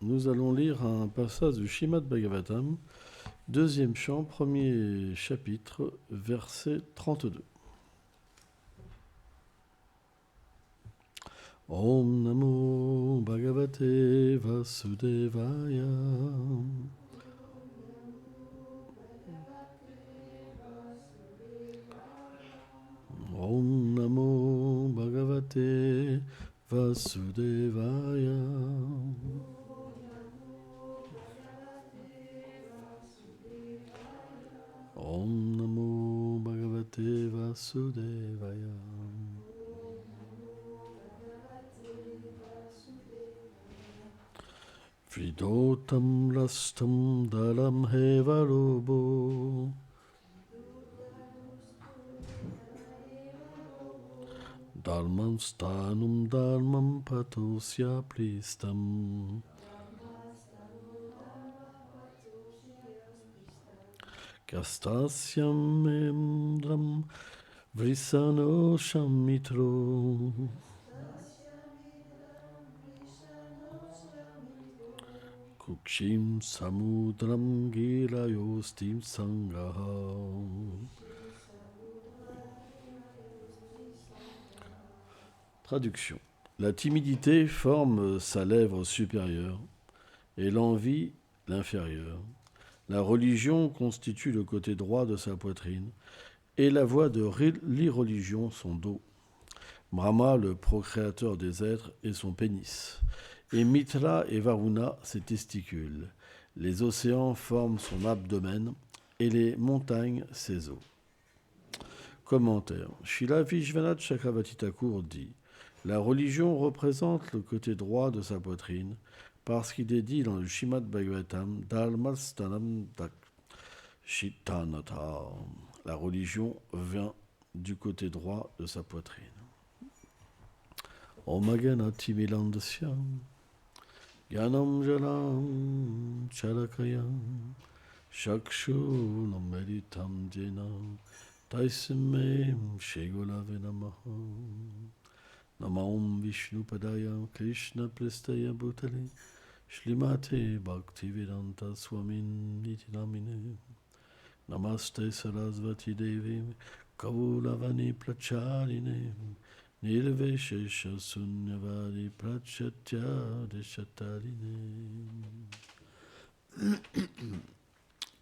nous allons lire un passage du Srimad Bhagavatam, deuxième chant, premier chapitre, verset 32. Om Namo Bhagavate Vasudevaya. Om Namo Bhagavate Vasudevaya. Om Namo Bhagavate Vasudevaya. Vidotam lastam dalam hevarobo. Dharmam stanum dharmam patosya plistam. Kastasyam emdram vrisano shamitro. Kukshim samudram gilayostim sangaha. Traduction. La timidité forme sa lèvre supérieure et l'envie l'inférieure. La religion constitue le côté droit de sa poitrine et la voie de l'irreligion son dos. Brahma, le procréateur des êtres, est son pénis. Et Mitra et Varuna, ses testicules. Les océans forment son abdomen et les montagnes ses os. Commentaire. Srila Vishwanath Chakravarti Thakur dit « La religion représente le côté droit de sa poitrine parce qu'il est dit dans le Srimad Bhagavatam « Dharmastanam Shitanata ». La religion vient du côté droit de sa poitrine. Omagana Timilandasyam Gyanam Jalam Charakayam Shakshu Nameritam Jenam Taisimem Shegolave Namaha Namam Vishnu Padaya Krishna Prestaya Bhutale Shlimate Bhaktivedanta Swamin Nitinamine Namaste Sarasvati Devi Kavulavani Pracharine Nirveshesha Sunyavari Prachatya Deshatarine.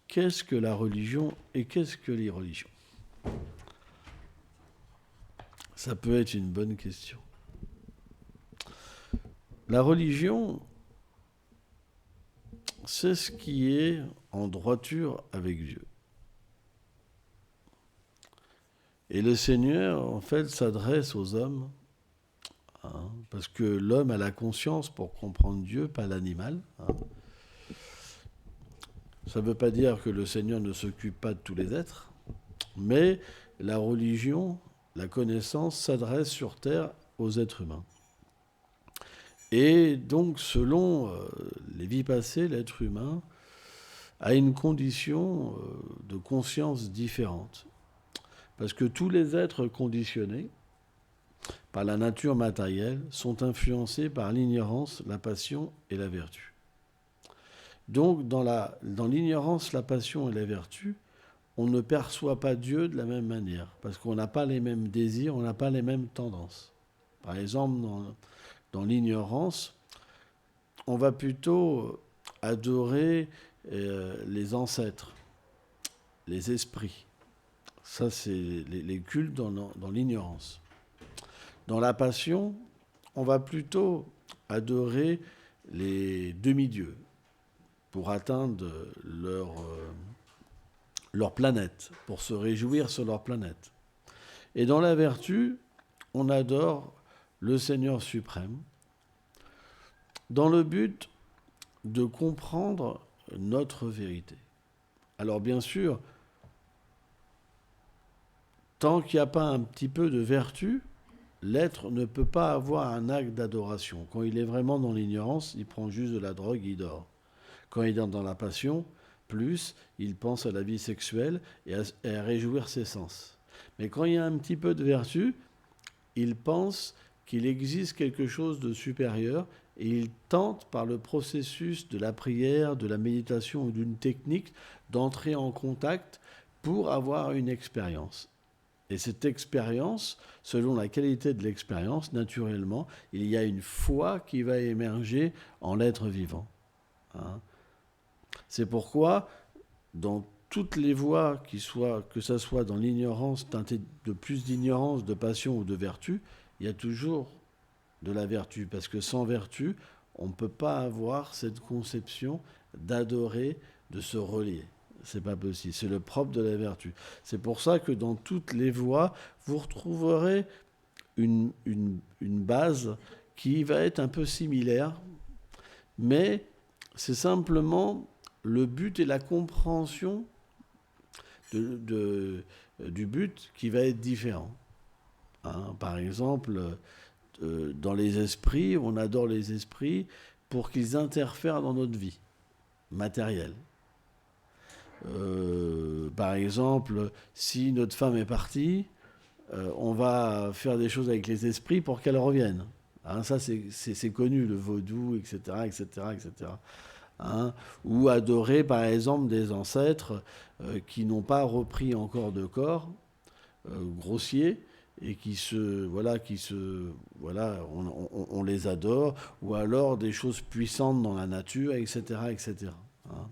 Qu'est-ce que la religion et qu'est-ce que l'irreligion ? Ça peut être une bonne question. La religion, c'est ce qui est en droiture avec Dieu. Et le Seigneur, en fait, s'adresse aux hommes, parce que l'homme a la conscience pour comprendre Dieu, pas l'animal. Ça ne veut pas dire que le Seigneur ne s'occupe pas de tous les êtres, mais la religion, la connaissance s'adresse sur terre aux êtres humains. Et donc, selon les vies passées, l'être humain a une condition de conscience différente. Parce que tous les êtres conditionnés par la nature matérielle sont influencés par l'ignorance, la passion et la vertu. Donc, dans l'ignorance, la passion et la vertu, on ne perçoit pas Dieu de la même manière, parce qu'on n'a pas les mêmes désirs, on n'a pas les mêmes tendances. Par exemple, dans l'ignorance, on va plutôt adorer les ancêtres, les esprits. Ça, c'est les cultes dans l'ignorance. Dans la passion, on va plutôt adorer les demi-dieux pour atteindre leur planète, pour se réjouir sur leur planète. Et dans la vertu, on adore le Seigneur suprême dans le but de comprendre notre vérité. Alors bien sûr, tant qu'il n'y a pas un petit peu de vertu, l'être ne peut pas avoir un acte d'adoration. Quand il est vraiment dans l'ignorance, il prend juste de la drogue, il dort. Quand il est dans la passion, plus, il pense à la vie sexuelle et à réjouir ses sens. Mais quand il y a un petit peu de vertu, il pense qu'il existe quelque chose de supérieur et ils tentent par le processus de la prière, de la méditation ou d'une technique d'entrer en contact pour avoir une expérience. Et cette expérience, selon la qualité de l'expérience, naturellement, il y a une foi qui va émerger en l'être vivant. Hein. C'est pourquoi, dans toutes les voies, que ce soit dans l'ignorance, teintée de plus d'ignorance, de passion ou de vertu, il y a toujours de la vertu. Parce que sans vertu, on ne peut pas avoir cette conception d'adorer, de se relier. C'est pas possible. C'est le propre de la vertu. C'est pour ça que dans toutes les voies, vous retrouverez une base qui va être un peu similaire, mais c'est simplement le but et la compréhension du but qui va être différent. Hein, par exemple, dans les esprits, on adore les esprits pour qu'ils interfèrent dans notre vie matérielle. Par exemple, si notre femme est partie, on va faire des choses avec les esprits pour qu'elle revienne. Hein, ça, c'est connu, le vaudou, etc., etc., etc. Hein, ou adorer, par exemple, des ancêtres qui n'ont pas repris encore de corps grossier et on les adore, ou alors des choses puissantes dans la nature, etc., etc. Hein.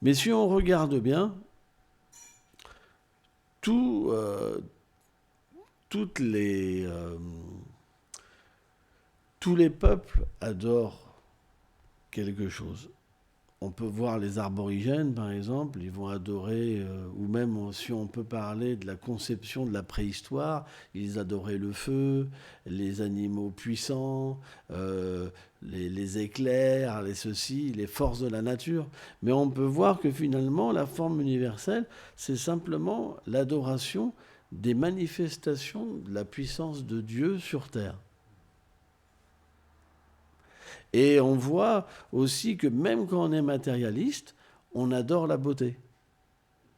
Mais si on regarde bien, tous les peuples adorent quelque chose. On peut voir les aborigènes, par exemple, ils vont adorer, ou même si on peut parler de la conception de la préhistoire, ils adoraient le feu, les animaux puissants, les éclairs, les ceci, les forces de la nature. Mais on peut voir que finalement, la forme universelle, c'est simplement l'adoration des manifestations de la puissance de Dieu sur terre. Et on voit aussi que même quand on est matérialiste, on adore la beauté.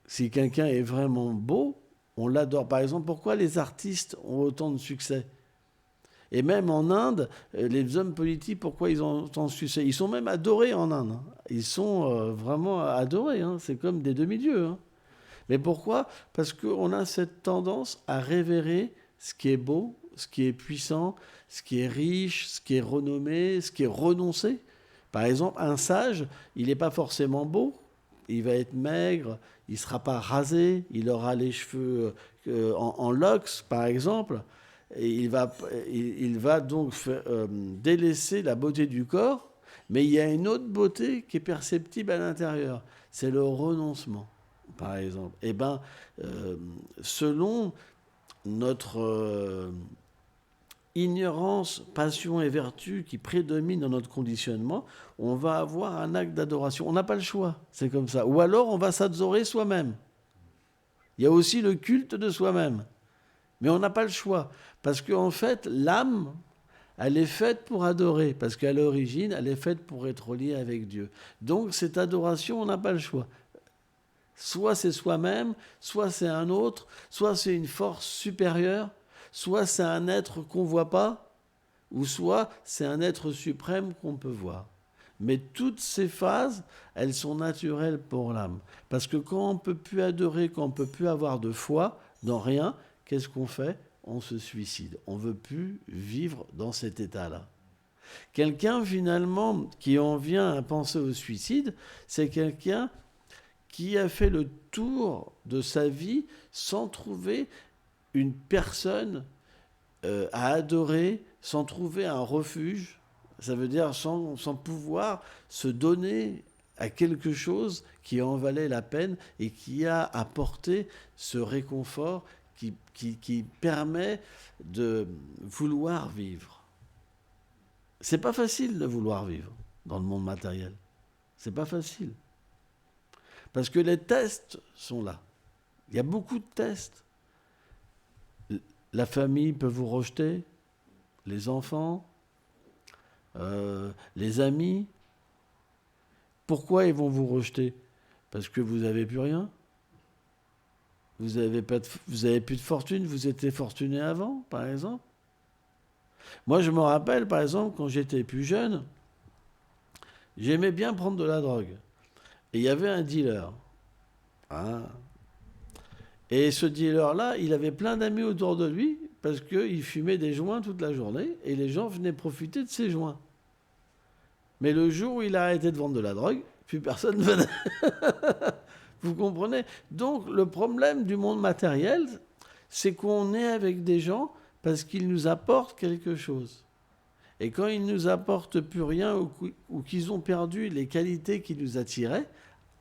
Si quelqu'un est vraiment beau, on l'adore. Par exemple, pourquoi les artistes ont autant de succès ? Et même en Inde, les hommes politiques, pourquoi ils ont autant de succès ? Ils sont même adorés en Inde. Ils sont vraiment adorés. Hein. C'est comme des demi-dieux. Hein. Mais pourquoi ? Parce qu'on a cette tendance à révérer ce qui est beau, ce qui est puissant, ce qui est riche, ce qui est renommé, ce qui est renoncé. Par exemple, un sage, il n'est pas forcément beau, il va être maigre, il ne sera pas rasé, il aura les cheveux en locks, par exemple, et il va donc délaisser la beauté du corps, mais il y a une autre beauté qui est perceptible à l'intérieur, c'est le renoncement, par exemple. Eh bien, selon notre ignorance, passion et vertu qui prédominent dans notre conditionnement, on va avoir un acte d'adoration. On n'a pas le choix, c'est comme ça. Ou alors on va s'adorer soi-même. Il y a aussi le culte de soi-même. Mais on n'a pas le choix. Parce qu'en fait, l'âme, elle est faite pour adorer. Parce qu'à l'origine, elle est faite pour être liée avec Dieu. Donc cette adoration, on n'a pas le choix. Soit c'est soi-même, soit c'est un autre, soit c'est une force supérieure, soit c'est un être qu'on ne voit pas, ou soit c'est un être suprême qu'on peut voir. Mais toutes ces phases, elles sont naturelles pour l'âme. Parce que quand on ne peut plus adorer, quand on ne peut plus avoir de foi dans rien, qu'est-ce qu'on fait ? On se suicide. On ne veut plus vivre dans cet état-là. Quelqu'un, finalement, qui en vient à penser au suicide, c'est quelqu'un qui a fait le tour de sa vie sans trouver une personne à adorer, sans trouver un refuge, ça veut dire sans pouvoir se donner à quelque chose qui en valait la peine et qui a apporté ce réconfort qui permet de vouloir vivre. C'est pas facile de vouloir vivre dans le monde matériel. C'est pas facile. Parce que les tests sont là. Il y a beaucoup de tests. La famille peut vous rejeter, les enfants, les amis. Pourquoi ils vont vous rejeter ? Parce que vous n'avez plus rien. Vous avez plus de fortune, vous étiez fortuné avant, par exemple. Moi, je me rappelle, par exemple, quand j'étais plus jeune, j'aimais bien prendre de la drogue. Et il y avait un dealer. Hein. Et ce dealer-là, il avait plein d'amis autour de lui parce qu'il fumait des joints toute la journée et les gens venaient profiter de ces joints. Mais le jour où il a arrêté de vendre de la drogue, plus personne ne venait. Vous comprenez? Donc le problème du monde matériel, c'est qu'on est avec des gens parce qu'ils nous apportent quelque chose. Et quand ils ne nous apportent plus rien ou qu'ils ont perdu les qualités qui nous attiraient,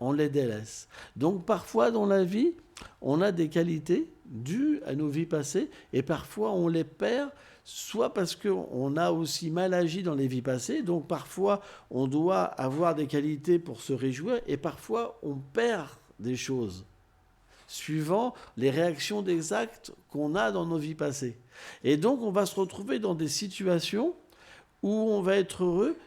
on les délaisse. Donc parfois dans la vie, on a des qualités dues à nos vies passées et parfois on les perd, soit parce qu'on a aussi mal agi dans les vies passées, donc parfois on doit avoir des qualités pour se réjouir et parfois on perd des choses suivant les réactions des actes qu'on a dans nos vies passées. Et donc on va se retrouver dans des situations où on va être heureux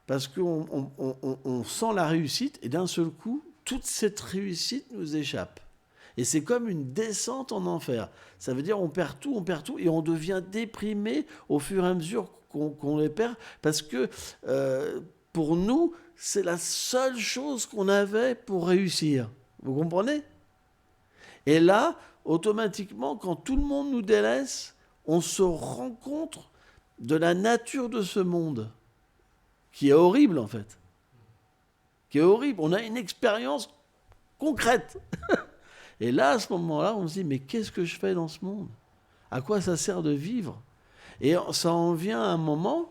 parce qu'on sent la réussite et d'un seul coup, toute cette réussite nous échappe. Et c'est comme une descente en enfer. Ça veut dire on perd tout et on devient déprimé au fur et à mesure qu'on les perd parce que pour nous, c'est la seule chose qu'on avait pour réussir. Vous comprenez? Et là, automatiquement, quand tout le monde nous délaisse, on se rend compte de la nature de ce monde, qui est horrible en fait. Qui est horrible. On a une expérience concrète. Et là, à ce moment-là, on se dit, mais qu'est-ce que je fais dans ce monde? À quoi ça sert de vivre? Et ça en vient à un moment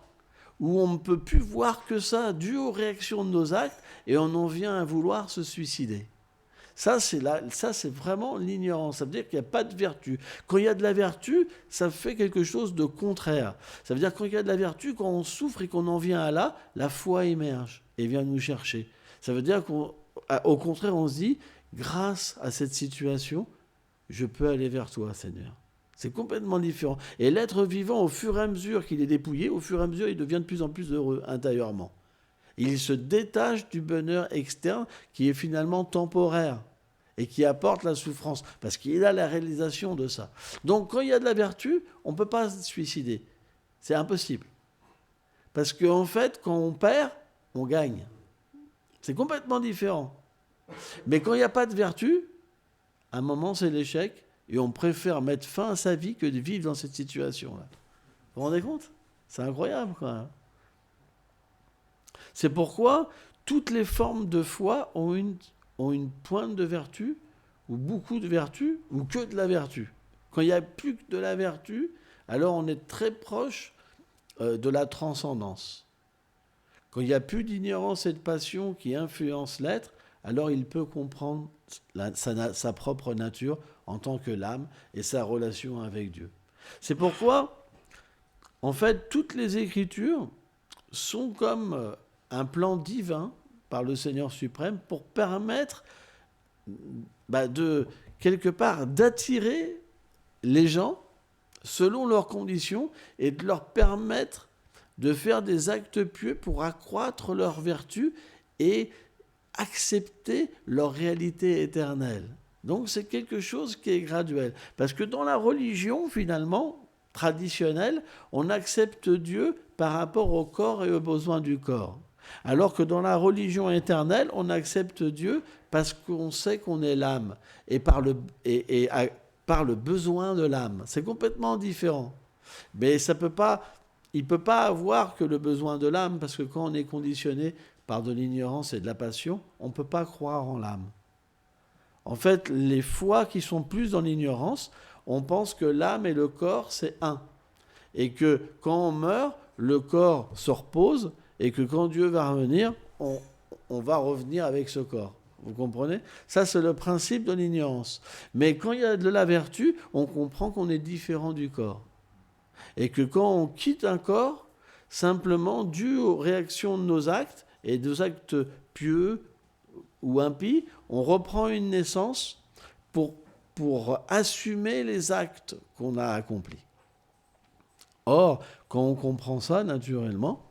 où on ne peut plus voir que ça, dû aux réactions de nos actes, et on en vient à vouloir se suicider. Ça, c'est vraiment l'ignorance. Ça veut dire qu'il n'y a pas de vertu. Quand il y a de la vertu, ça fait quelque chose de contraire. Ça veut dire que quand il y a de la vertu, quand on souffre et qu'on en vient à là, la foi émerge et vient nous chercher. Ça veut dire qu'au contraire, on se dit, grâce à cette situation, je peux aller vers toi, Seigneur. C'est complètement différent. Et l'être vivant, au fur et à mesure qu'il est dépouillé, au fur et à mesure, il devient de plus en plus heureux intérieurement. Il se détache du bonheur externe qui est finalement temporaire et qui apporte la souffrance, parce qu'il a la réalisation de ça. Donc quand il y a de la vertu, on ne peut pas se suicider. C'est impossible. Parce qu'en fait, quand on perd, on gagne. C'est complètement différent. Mais quand il n'y a pas de vertu, à un moment, c'est l'échec, et on préfère mettre fin à sa vie que de vivre dans cette situation-là. Vous vous rendez compte? C'est incroyable, quoi. C'est pourquoi toutes les formes de foi ont une pointe de vertu, ou beaucoup de vertu, ou que de la vertu. Quand il n'y a plus que de la vertu, alors on est très proche de la transcendance. Quand il n'y a plus d'ignorance et de passion qui influencent l'être, alors il peut comprendre sa propre nature en tant que l'âme et sa relation avec Dieu. C'est pourquoi, en fait, toutes les Écritures sont comme un plan divin par le Seigneur suprême pour permettre de, quelque part, d'attirer les gens selon leurs conditions et de leur permettre de faire des actes pieux pour accroître leur vertu et accepter leur réalité éternelle. Donc c'est quelque chose qui est graduel. Parce que dans la religion, finalement, traditionnelle, on accepte Dieu par rapport au corps et aux besoins du corps. Alors que dans la religion éternelle, on accepte Dieu parce qu'on sait qu'on est l'âme et par le besoin de l'âme. C'est complètement différent. Mais il ne peut pas avoir que le besoin de l'âme, parce que quand on est conditionné par de l'ignorance et de la passion, on ne peut pas croire en l'âme. En fait, les fois qui sont plus dans l'ignorance, on pense que l'âme et le corps, c'est un. Et que quand on meurt, le corps se repose, et que quand Dieu va revenir, on va revenir avec ce corps. Vous comprenez? Ça, c'est le principe de l'ignorance. Mais quand il y a de la vertu, on comprend qu'on est différent du corps. Et que quand on quitte un corps, simplement dû aux réactions de nos actes, et des actes pieux ou impies, on reprend une naissance pour assumer les actes qu'on a accomplis. Or, quand on comprend ça, naturellement,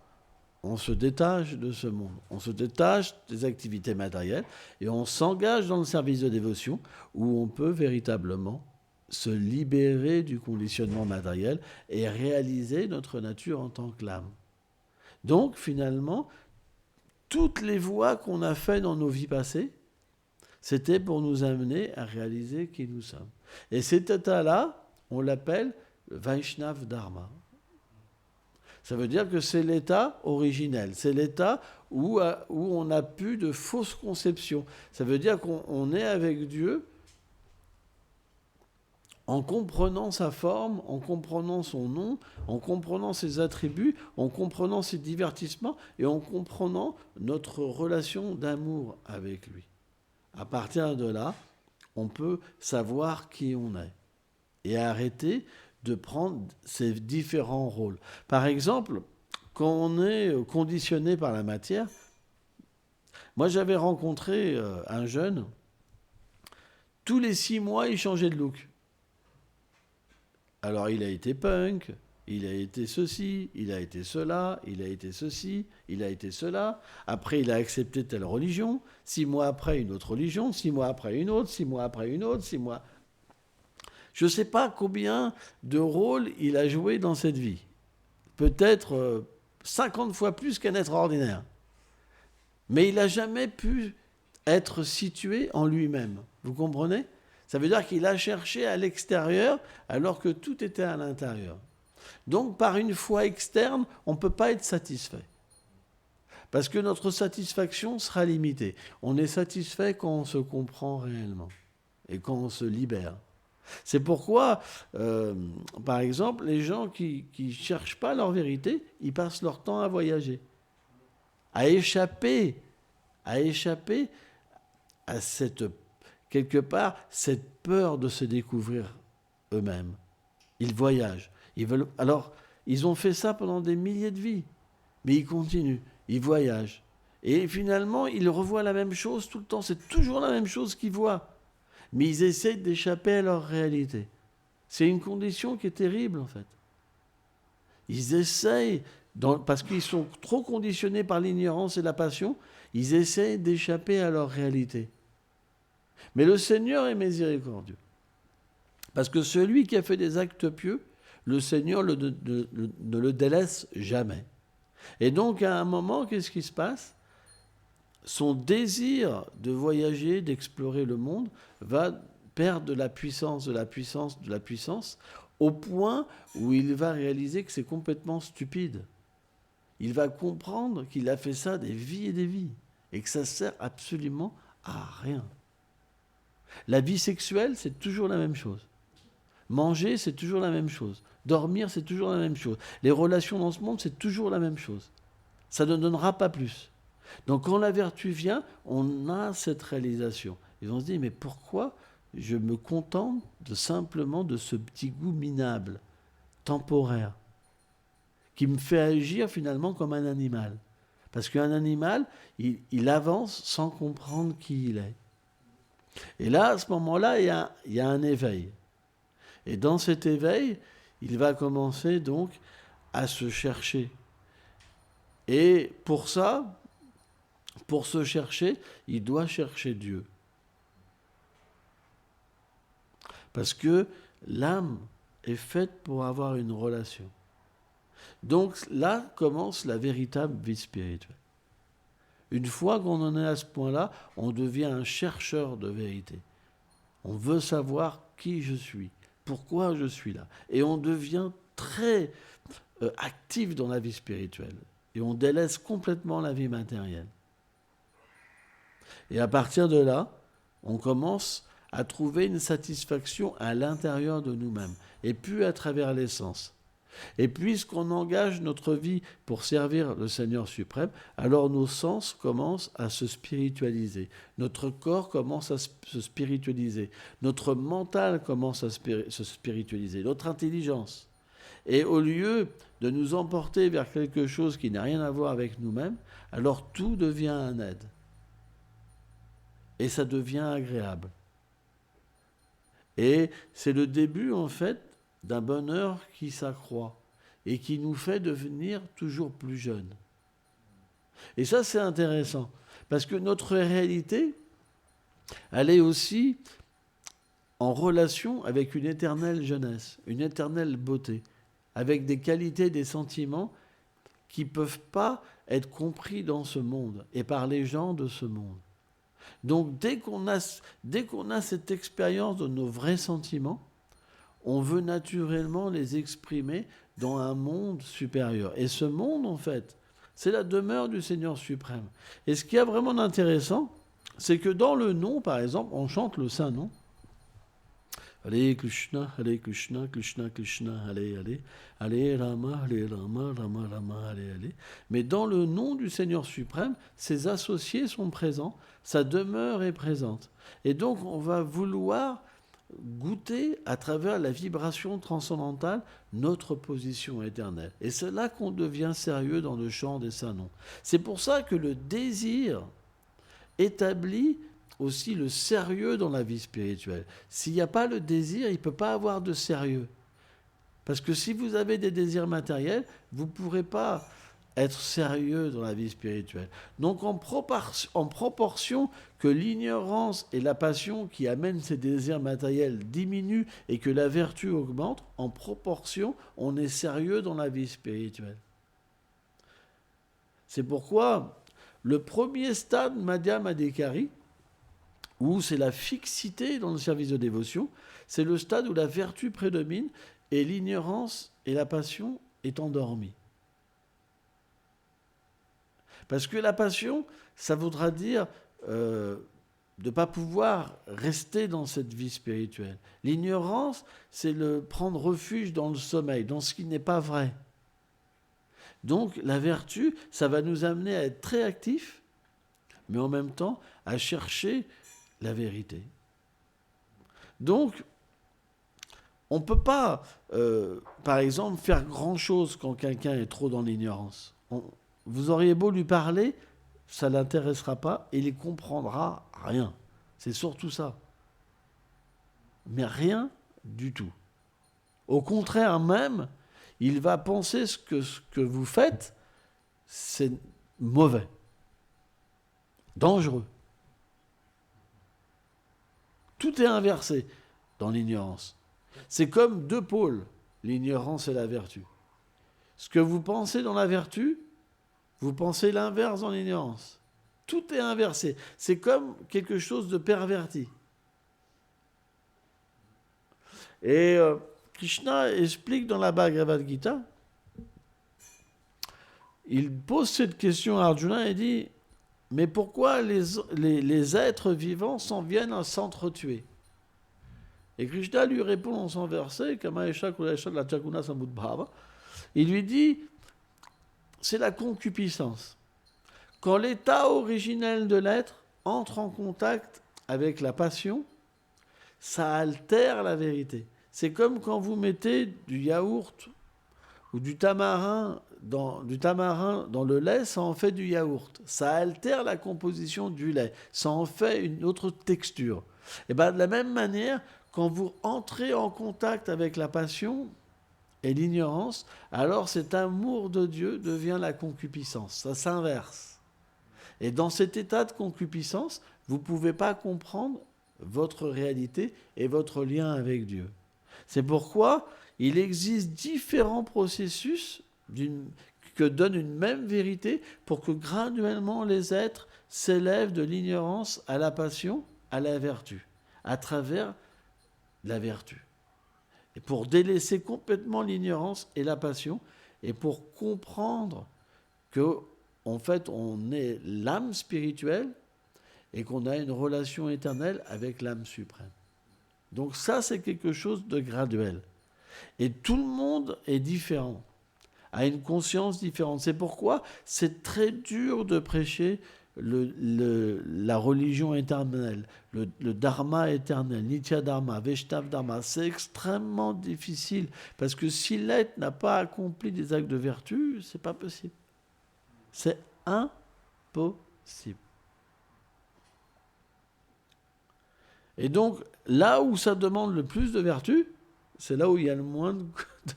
on se détache de ce monde, on se détache des activités matérielles et on s'engage dans le service de dévotion où on peut véritablement se libérer du conditionnement matériel et réaliser notre nature en tant que l'âme. Donc, finalement, toutes les voies qu'on a faites dans nos vies passées, c'était pour nous amener à réaliser qui nous sommes. Et cet état-là, on l'appelle le Vaishnav Dharma. Ça veut dire que c'est l'état originel, c'est l'état où on n'a plus de fausses conceptions. Ça veut dire qu'on est avec Dieu en comprenant sa forme, en comprenant son nom, en comprenant ses attributs, en comprenant ses divertissements et en comprenant notre relation d'amour avec lui. À partir de là, on peut savoir qui on est et arrêter de prendre ces différents rôles. Par exemple, quand on est conditionné par la matière, moi j'avais rencontré un jeune, tous les 6 mois il changeait de look. Alors il a été punk, il a été ceci, il a été cela, il a été ceci, il a été cela. Après il a accepté telle religion, 6 mois après une autre religion, 6 mois après une autre, 6 mois après une autre, 6 mois... Je ne sais pas combien de rôles il a joué dans cette vie. Peut-être 50 fois plus qu'un être ordinaire. Mais il n'a jamais pu être situé en lui-même. Vous comprenez ? Ça veut dire qu'il a cherché à l'extérieur alors que tout était à l'intérieur. Donc par une foi externe, on ne peut pas être satisfait. Parce que notre satisfaction sera limitée. On est satisfait quand on se comprend réellement et quand on se libère. C'est pourquoi, par exemple, les gens qui ne cherchent pas leur vérité, ils passent leur temps à voyager, à échapper à cette, quelque part, cette peur de se découvrir eux-mêmes. Ils voyagent. Alors, ils ont fait ça pendant des milliers de vies, mais ils continuent, ils voyagent. Et finalement, ils revoient la même chose tout le temps. C'est toujours la même chose qu'ils voient. Mais ils essaient d'échapper à leur réalité. C'est une condition qui est terrible, en fait. Ils essayent, parce qu'ils sont trop conditionnés par l'ignorance et la passion, ils essayent d'échapper à leur réalité. Mais le Seigneur est miséricordieux. Parce que celui qui a fait des actes pieux, le Seigneur ne le délaisse jamais. Et donc, à un moment, qu'est-ce qui se passe ? Son désir de voyager, d'explorer le monde, va perdre de la puissance, au point où il va réaliser que c'est complètement stupide. Il va comprendre qu'il a fait ça des vies et des vies, et que ça ne sert absolument à rien. La vie sexuelle, c'est toujours la même chose. Manger, c'est toujours la même chose. Dormir, c'est toujours la même chose. Les relations dans ce monde, c'est toujours la même chose. Ça ne donnera pas plus. Donc quand la vertu vient, on a cette réalisation. Et on se dit, mais pourquoi je me contente simplement de ce petit goût minable, temporaire, qui me fait agir finalement comme un animal. Parce qu'un animal, il avance sans comprendre qui il est. Et là, à ce moment-là, il y a un éveil. Et dans cet éveil, il va commencer donc à se chercher. Et pour ça, pour se chercher, il doit chercher Dieu. Parce que l'âme est faite pour avoir une relation. Donc là commence la véritable vie spirituelle. Une fois qu'on en est à ce point-là, on devient un chercheur de vérité. On veut savoir qui je suis, pourquoi je suis là. Et on devient très actif dans la vie spirituelle. Et on délaisse complètement la vie matérielle. Et à partir de là, on commence à trouver une satisfaction à l'intérieur de nous-mêmes, et plus à travers les sens. Et puisqu'on engage notre vie pour servir le Seigneur suprême, alors nos sens commencent à se spiritualiser. Notre corps commence à se spiritualiser. Notre mental commence à se spiritualiser. Notre intelligence. Et au lieu de nous emporter vers quelque chose qui n'a rien à voir avec nous-mêmes, alors tout devient un aide. Et ça devient agréable. Et c'est le début, en fait, d'un bonheur qui s'accroît et qui nous fait devenir toujours plus jeunes. Et ça, c'est intéressant, parce que notre réalité, elle est aussi en relation avec une éternelle jeunesse, une éternelle beauté, avec des qualités, des sentiments qui ne peuvent pas être compris dans ce monde et par les gens de ce monde. Donc dès qu'on a cette expérience de nos vrais sentiments, on veut naturellement les exprimer dans un monde supérieur. Et ce monde, en fait, c'est la demeure du Seigneur suprême. Et ce qui est vraiment intéressant, c'est que dans le nom, par exemple, on chante le saint nom. Hare Krishna, Krishna Krishna, Hare Rama, Rama Rama, Hare. Mais dans le nom du Seigneur suprême, ses associés sont présents, sa demeure est présente. Et donc on va vouloir goûter à travers la vibration transcendantale notre position éternelle. Et c'est là qu'on devient sérieux dans le chant des saints noms. C'est pour ça que le désir établit aussi le sérieux dans la vie spirituelle. S'il n'y a pas le désir, il ne peut pas avoir de sérieux. Parce que si vous avez des désirs matériels, vous ne pourrez pas être sérieux dans la vie spirituelle. Donc en proportion que l'ignorance et la passion qui amènent ces désirs matériels diminuent et que la vertu augmente, en proportion, on est sérieux dans la vie spirituelle. C'est pourquoi le premier stade Madhyama Adhikari, où c'est la fixité dans le service de dévotion, c'est le stade où la vertu prédomine et l'ignorance et la passion est endormie. Parce que la passion, ça voudra dire de ne pas pouvoir rester dans cette vie spirituelle. L'ignorance, c'est le prendre refuge dans le sommeil, dans ce qui n'est pas vrai. Donc la vertu, ça va nous amener à être très actifs, mais en même temps à chercher la vérité. Donc, on ne peut pas, par exemple, faire grand-chose quand quelqu'un est trop dans l'ignorance. Vous auriez beau lui parler, ça ne l'intéressera pas et il ne comprendra rien. C'est surtout ça. Mais rien du tout. Au contraire même, il va penser ce que vous faites, c'est mauvais, dangereux. Tout est inversé dans l'ignorance. C'est comme deux pôles, l'ignorance et la vertu. Ce que vous pensez dans la vertu, vous pensez l'inverse dans l'ignorance. Tout est inversé. C'est comme quelque chose de perverti. Et Krishna explique dans la Bhagavad Gita, il pose cette question à Arjuna et dit « Mais pourquoi les êtres vivants s'en viennent à s'entretuer ?» Et Krishna lui répond dans son verset, il lui dit « C'est la concupiscence. Quand l'état originel de l'être entre en contact avec la passion, ça altère la vérité. C'est comme quand vous mettez du yaourt ou du tamarin dans le lait, ça en fait du yaourt. Ça altère la composition du lait. Ça en fait une autre texture. Et bien de la même manière, quand vous entrez en contact avec la passion et l'ignorance, alors cet amour de Dieu devient la concupiscence. Ça s'inverse. Et dans cet état de concupiscence, vous ne pouvez pas comprendre votre réalité et votre lien avec Dieu. C'est pourquoi il existe différents processus que donne une même vérité pour que graduellement les êtres s'élèvent de l'ignorance à la passion, à la vertu, à travers la vertu. Et pour délaisser complètement l'ignorance et la passion, et pour comprendre que, en fait, on est l'âme spirituelle et qu'on a une relation éternelle avec l'âme suprême. Donc ça, c'est quelque chose de graduel. Et tout le monde est différent, a une conscience différente. C'est pourquoi c'est très dur de prêcher la religion éternelle, le dharma éternel, nitya dharma, vaishnava dharma. C'est extrêmement difficile parce que si l'être n'a pas accompli des actes de vertu, c'est pas possible. C'est impossible. Et donc, là où ça demande le plus de vertu, c'est là où il y a le moins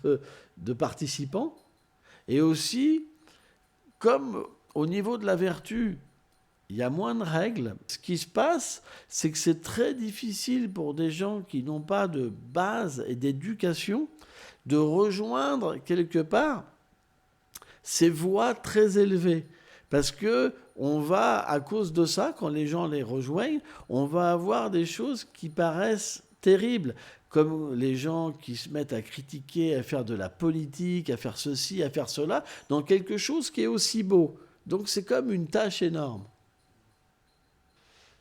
de participants. Et aussi, comme au niveau de la vertu, il y a moins de règles. Ce qui se passe, c'est que c'est très difficile pour des gens qui n'ont pas de base et d'éducation de rejoindre quelque part ces voies très élevées. Parce que on va, à cause de ça, quand les gens les rejoignent, on va avoir des choses qui paraissent terribles, comme les gens qui se mettent à critiquer, à faire de la politique, à faire ceci, à faire cela, dans quelque chose qui est aussi beau. Donc c'est comme une tâche énorme.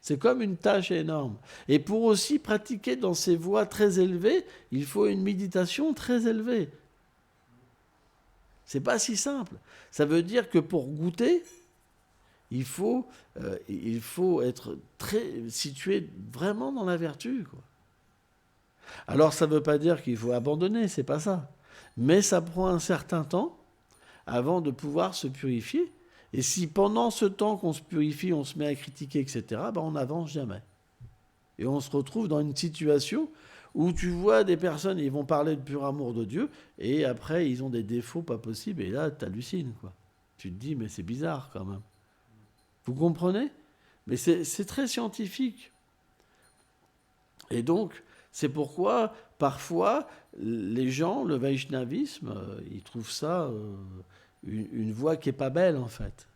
C'est comme une tâche énorme. Et pour aussi pratiquer dans ces voies très élevées, il faut une méditation très élevée. C'est pas si simple. Ça veut dire que pour goûter, il faut être très situé vraiment dans la vertu, quoi. Alors ça ne veut pas dire qu'il faut abandonner, c'est pas ça. Mais ça prend un certain temps avant de pouvoir se purifier. Et si pendant ce temps qu'on se purifie, on se met à critiquer, etc., ben on n'avance jamais. Et on se retrouve dans une situation où tu vois des personnes, ils vont parler de pur amour de Dieu, et après ils ont des défauts pas possibles, et là tu hallucines, quoi. Tu te dis, mais c'est bizarre quand même. Vous comprenez? Mais c'est très scientifique. Et donc, c'est pourquoi, parfois, les gens, le vaishnavisme, ils trouvent ça une voie qui n'est pas belle, en fait.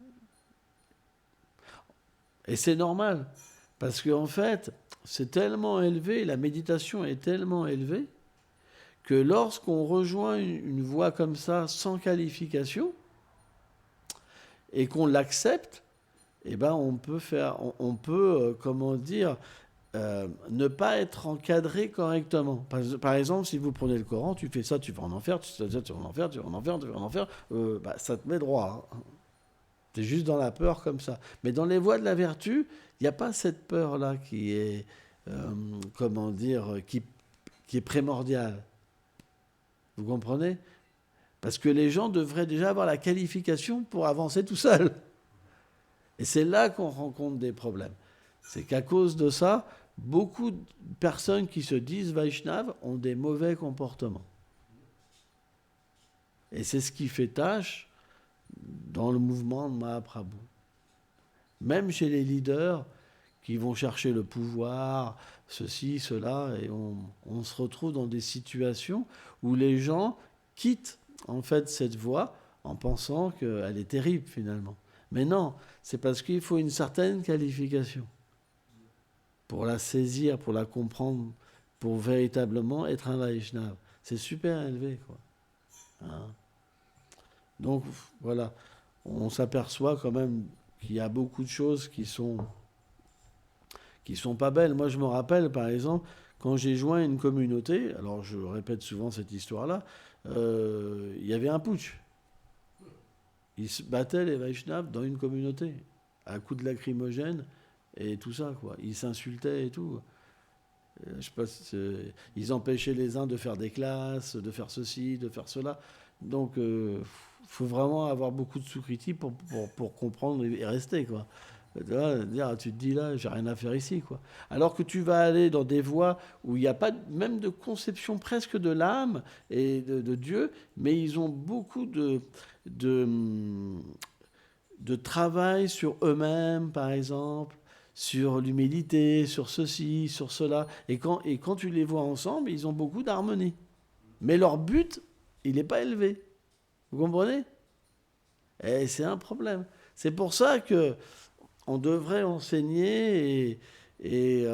Et c'est normal, parce qu'en fait, c'est tellement élevé, la méditation est tellement élevée, que lorsqu'on rejoint une voie comme ça, sans qualification, et qu'on l'accepte, eh ben on peut, comment dire, ne pas être encadré correctement. Par exemple, si vous prenez le Coran, tu fais ça, tu vas en enfer, tu fais ça, tu vas en enfer, tu vas en enfer, tu vas en enfer, ça te met droit. Hein. Tu es juste dans la peur comme ça. Mais dans les voies de la vertu, il n'y a pas cette peur-là qui est, comment dire, qui est primordiale. Vous comprenez? Parce que les gens devraient déjà avoir la qualification pour avancer tout seuls. Et c'est là qu'on rencontre des problèmes. C'est qu'à cause de ça, beaucoup de personnes qui se disent Vaishnav ont des mauvais comportements. Et c'est ce qui fait tâche dans le mouvement de Mahaprabhu. Même chez les leaders qui vont chercher le pouvoir, ceci, cela, et on se retrouve dans des situations où les gens quittent en fait cette voie en pensant qu'elle est terrible finalement. Mais non, c'est parce qu'il faut une certaine qualification pour la saisir, pour la comprendre, pour véritablement être un Vaishnava. C'est super élevé, quoi. Hein? Donc, voilà. On s'aperçoit quand même qu'il y a beaucoup de choses qui sont pas belles. Moi, je me rappelle, par exemple, quand j'ai joint une communauté, alors je répète souvent cette histoire-là, il y avait un putsch. Ils se battaient, les Vaishnavas, dans une communauté, à coups de lacrymogène et tout ça, quoi. Ils s'insultaient et tout. Je sais pas, ils empêchaient les uns de faire des classes, de faire ceci, de faire cela. Donc, faut vraiment avoir beaucoup de soukriti pour comprendre et rester, quoi. Tu te dis là, j'ai rien à faire ici, quoi. Alors que tu vas aller dans des voies où il n'y a pas même de conception presque de l'âme et de Dieu, mais ils ont beaucoup de travail sur eux-mêmes, par exemple, sur l'humilité, sur ceci, sur cela. Et quand tu les vois ensemble, ils ont beaucoup d'harmonie. Mais leur but, il n'est pas élevé. Vous comprenez? Et c'est un problème. C'est pour ça que on devrait enseigner et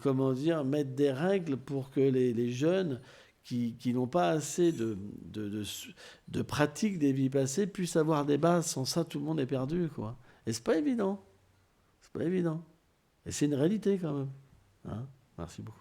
comment dire, mettre des règles pour que les jeunes qui n'ont pas assez de pratique des vies passées puissent avoir des bases. Sans ça, tout le monde est perdu, quoi. Et c'est pas évident. C'est pas évident. Et c'est une réalité quand même. Hein? Merci beaucoup.